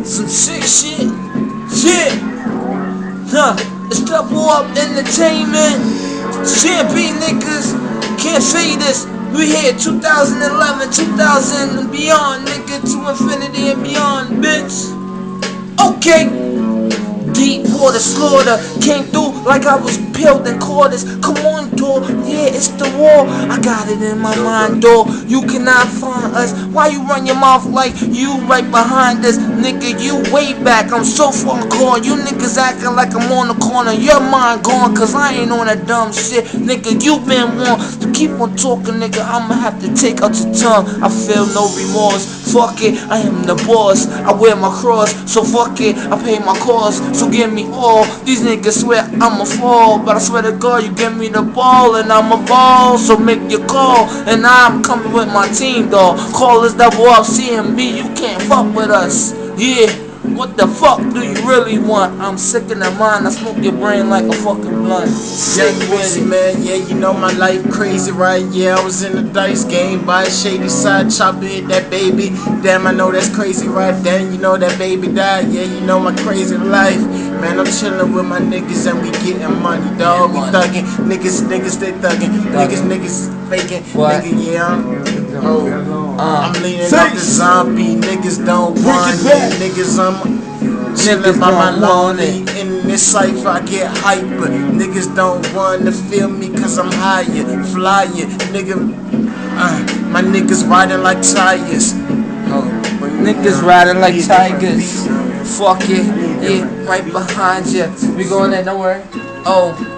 some sick shit. Yeah. It's Double Up Entertainment. Champion niggas. Can't say this. We here 2011, 2000 and beyond, nigga. To infinity and beyond, bitch. Okay. Deep water slaughter came through like I was peeled in quarters. Come on, dawg, yeah, it's the war. I got it in my mind, dawg. You cannot find us. Why you run your mouth like you right behind us? Nigga, you way back. I'm so far gone. You niggas acting like I'm on the corner. Your mind gone, cause I ain't on that dumb shit. Nigga, you been warned to keep on talking, nigga. I'ma have to take out your tongue. I feel no remorse. Fuck it, I am the boss. I wear my cross, so fuck it, I pay my cost. So give me all. These niggas swear I'ma fall, but I swear to God, you give me the ball and I'm a ball. So make your call, and I'm coming with my team, dawg. Call us Double Up CMB, you can't fuck with us. Yeah, what the fuck do you really want? I'm sick in the mind, I smoke your brain like a fucking blunt. Young Wizzy, man, yeah, you know my life crazy, right? Yeah, I was in the dice game by a shady side, chopper hit that baby. Damn, I know that's crazy, right? Damn, you know that baby died. Yeah, you know my crazy life. Man, I'm chilling with my niggas and we getting money, dog. We thugging, niggas, they thugging. Niggas faking. What? Nigga, yeah, I'm leaning up the zombie. Niggas don't want it. Niggas, I'm chilling by my lonely. In this cypher, I get hyper. Niggas don't wanna feel me cause I'm higher, flyer. Nigga, my niggas riding like tigers. Niggas riding like tigers. Fuck it, yeah, right behind ya. We going there, don't worry. Oh.